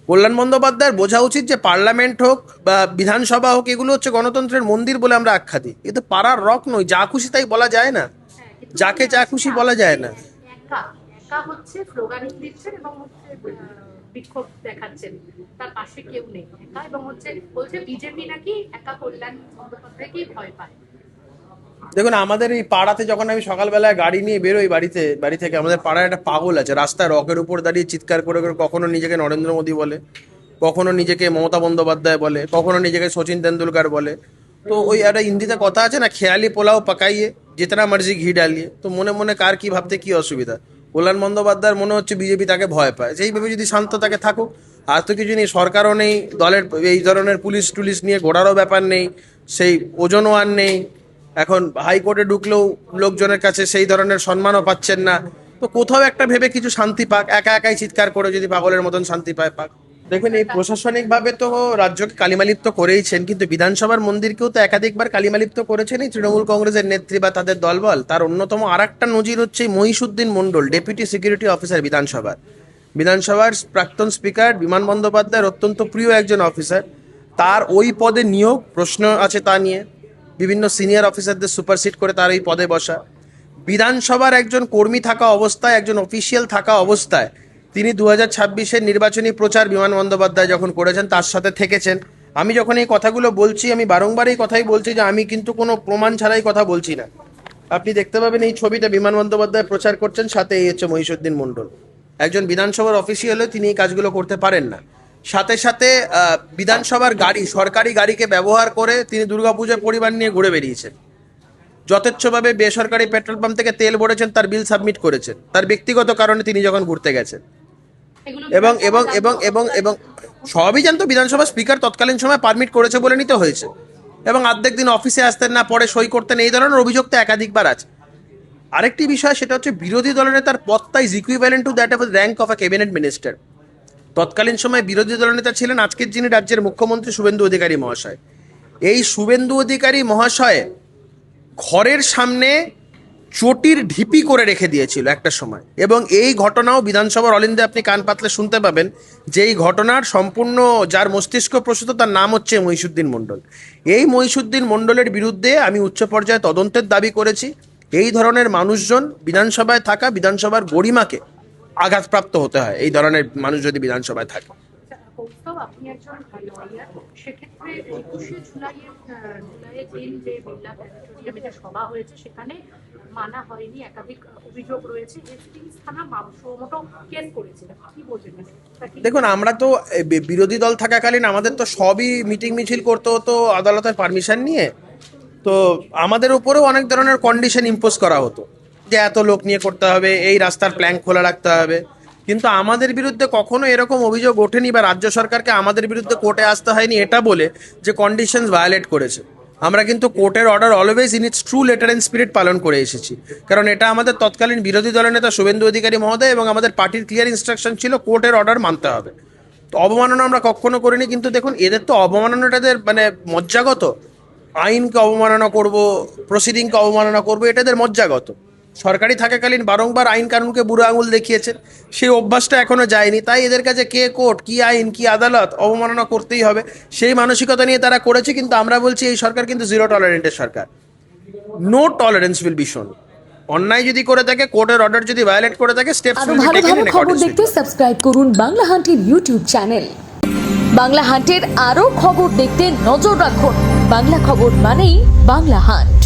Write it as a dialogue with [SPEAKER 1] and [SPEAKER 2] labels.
[SPEAKER 1] কল্যাণ বন্দ্যোপাধ্যায়ের বোঝা উচিত যে পার্লামেন্ট হোক বা বিধানসভা হোক, এগুলো হচ্ছে গণতন্ত্রের মন্দির বলে আমরা আখ্যা দিই। কিন্তু পাড়ার রক নয়, যা খুশি তাই বলা যায় না, যাকে যা খুশি বলা যায় না।
[SPEAKER 2] একা একা হচ্ছে স্লোগানিং দিচ্ছেন এবং হচ্ছে বিক্ষোভ দেখাচ্ছেন, তার পাশে কেউ নেই, একা। এবং হচ্ছে বলছে বিজেপি নাকি একা কল্যাণ বন্দ্যোপাধ্যায়কেই ভয় পায়।
[SPEAKER 1] দেখুন, আমাদের এই পাড়াতে যখন আমি সকালবেলায় গাড়ি নিয়ে বেরোই বাড়ি থেকে, আমাদের পাড়ায় একটা পাগল আছে, রাস্তায় রকের উপর দাঁড়িয়ে চিৎকার করে করে কখনো নিজেকে নরেন্দ্র মোদী বলে, কখনো নিজেকে মমতা বন্দ্যোপাধ্যায় বলে, কখনো নিজেকে সচিন তেন্ডুলকার বলে। তো ওই একটা হিন্দিতে কথা আছে না, খেয়ালি পোলাও পাকাইয়ে জিতনা মার্জি ঘি ডালিয়ে। তো মনে মনে কার কি ভাবতে কি অসুবিধা। কল্যাণ বন্দ্যোপাধ্যায়ের মনে হচ্ছে বিজেপি তাকে ভয় পায়, সেইভাবে যদি শান্ত তাকে থাকুক। আর তো কিছু নেই, সরকারও নেই, দলের এই ধরনের পুলিশ টুলিশ নিয়ে ঘোরারও ব্যাপার নেই, সেই ওজনও আর নেই। এখন হাইকোর্টে ঢুকলেও লোকজনের কাছে সেই ধরনের সম্মানও পাচ্ছেন না। তো কোথাও একটা ভেবে কিছু শান্তি পাক, একা একাই চিৎকার করে যদি পাগলের মতন শান্তি পায় পাক। দেখুন, এই প্রশাসনিকভাবে তো রাজ্যকে কালিমালিপ্ত করেইছেন, কিন্তু বিধানসভার মন্দিরকেও তো একাধিকবার কালিমালিপ্ত করেছেন এই তৃণমূল কংগ্রেসের নেত্রী বা তাদের দলবল। তার অন্যতম আর একটা নজির হচ্ছে মহিষউদ্দিন মণ্ডল, ডেপুটি সিকিউরিটি অফিসার বিধানসভার প্রাক্তন স্পিকার বিমান বন্দ্যোপাধ্যায়ের অত্যন্ত প্রিয় একজন অফিসার। তার ওই পদে নিয়োগ, প্রশ্ন আছে তা নিয়ে। বিভিন্ন সিনিয়র অফিসারদের সুপারসিড করে তার এই পদে বসা। বিধানসভার একজন কর্মী থাকা অবস্থায়, একজন অফিসিয়াল থাকা অবস্থায় তিনি 2026-এর নির্বাচনী প্রচার বিমান বন্দ্যোপাধ্যায় যখন করেছেন তার সাথে থেকেছেন। আমি যখন এই কথাগুলো বলছি, আমি বারংবার এই কথাই বলছি যে আমি কিন্তু কোনো প্রমাণ ছাড়াই কথা বলছি না। আপনি দেখতে পাবেন এই ছবিটা বিমান বন্দ্যোপাধ্যায় প্রচার করছেন, সাথে এই হচ্ছে মহিষউদ্দিন মণ্ডল। একজন বিধানসভার অফিসিয়াল হলে তিনি এই কাজগুলো করতে পারেন না। সাথে সাথে বিধানসভার গাড়ি, সরকারি গাড়িকে ব্যবহার করে তিনি দুর্গাপূজার পরিবার নিয়ে ঘুরে বেরিয়েছেন। যথেচ্ছভাবে বেসরকারি পেট্রোল পাম্প থেকে তেল ভরেছেন, তার বিল সাবমিট করেছেন তার ব্যক্তিগত কারণে তিনি যখন ঘুরতে গেছেন। এবং এবং এবং এবং এবং সবই জানতো, বিধানসভা স্পিকার তৎকালীন সময় পারমিট করেছে বলে নিতে হয়েছে। এবং অর্ধেক দিন অফিসে আসতেন না, পরে সই করতেন, এই ধরনের অভিযোগ তো একাধিকবার আছে। আরেকটি বিষয়, সেটা হচ্ছে বিরোধী দলনেতার পদটা is equivalent to that of rank of a cabinet minister. তৎকালীন সময় বিরোধী দলনেতা ছিলেন আজকের যিনি রাজ্যের মুখ্যমন্ত্রী শুভেন্দু অধিকারী মহাশয়। এই শুভেন্দু অধিকারী মহাশয় ঘরের সামনে চটির ঢিপি করে রেখে দিয়েছিল একটা সময়। এবং এই ঘটনাও বিধানসভার অলিন্দে আপনি কান পাতলে শুনতে পাবেন যে এই ঘটনার সম্পূর্ণ যার মস্তিষ্ক প্রসূত তার নাম হচ্ছে মহিষউদ্দিন মণ্ডল। এই মহিষউদ্দিন মণ্ডলের বিরুদ্ধে আমি উচ্চ পর্যায়ে তদন্তের দাবি করেছি। এই ধরনের মানুষজন বিধানসভায় থাকা, বিধানসভার গরিমাকে আঘাতপ্রাপ্ত হতে হয় এই ধরনের মানুষ যদি বিধানসভায় থাকে।
[SPEAKER 2] আপনি একজন লয়ার, সেক্ষেত্রে 21শে জুলাইয়ের দিন যে বিড়লা প্ল্যানেটোরিয়ামে যে সভা হয়েছে সেখানে মানা হয়নি, একাধিক অভিযোগ রয়েছে, হেস্টিংস থানা সুমোটো কেস করেছে, কি বলছেন?
[SPEAKER 1] দেখুন, আমরা তো বিরোধী দল থাকাকালীন আমাদের তো সবই মিটিং মিছিল করতে হতো আদালতের পারমিশন নিয়ে। তো আমাদের উপরেও অনেক ধরনের কন্ডিশন ইম্পোজ করা হতো যে এত লোক নিয়ে করতে হবে, এই রাস্তার প্ল্যাঙ্ক খোলা রাখতে হবে। কিন্তু আমাদের বিরুদ্ধে কখনো এরকম অভিযোগ ওঠেনি বা রাজ্য সরকারকে আমাদের বিরুদ্ধে কোর্টে আসতে হয়নি এটা বলে যে কন্ডিশনস ভায়োলেট করেছে। আমরা কিন্তু কোর্টের order always in it's true letter and spirit পালন করে এসেছি, কারণ এটা আমাদের তৎকালীন বিরোধী দলের নেতা শুভেন্দু অধিকারী মহোদয় এবং আমাদের পার্টির ক্লিয়ার ইনস্ট্রাকশন ছিল কোর্টের অর্ডার মানতে হবে। তো অবমাননা আমরা কখনো করিনি। কিন্তু দেখুন, এদের তো অবমাননাটাদের মানে মজ্জাগত। আইনকে অবমাননা করব, প্রসিডিংকে অবমাননা করব, এটা এদের মজ্জাগত। সরকারি থাকাকালীন বারংবার আইন কানুনকে বুড়ো আঙুল দেখিয়েছেন, সেই অভ্যাসটা এখনো যায়নি। তাই এদের কাছে কে কোর্ট, কি আইন, কি আদালত, অবমাননা করতেই হবে, সেই মানসিকতা নিয়ে তারা করেছে। কিন্তু আমরা বলছি এই সরকার কিন্তু জিরো টলারেন্টের সরকার। No tolerance will be shown. অন্যায় যদি করে থাকে, কোর্টের অর্ডার যদি ভায়োলেট করে থাকে, স্টেপস
[SPEAKER 3] আরো ভালো ভালো খবর দেখতে সাবস্ক্রাইব করুন বাংলা হান্টের ইউটিউব চ্যানেল। বাংলা হান্টের আরো খবর দেখতে নজর রাখুন। বাংলা খবর মানেই বাংলা হান্ট।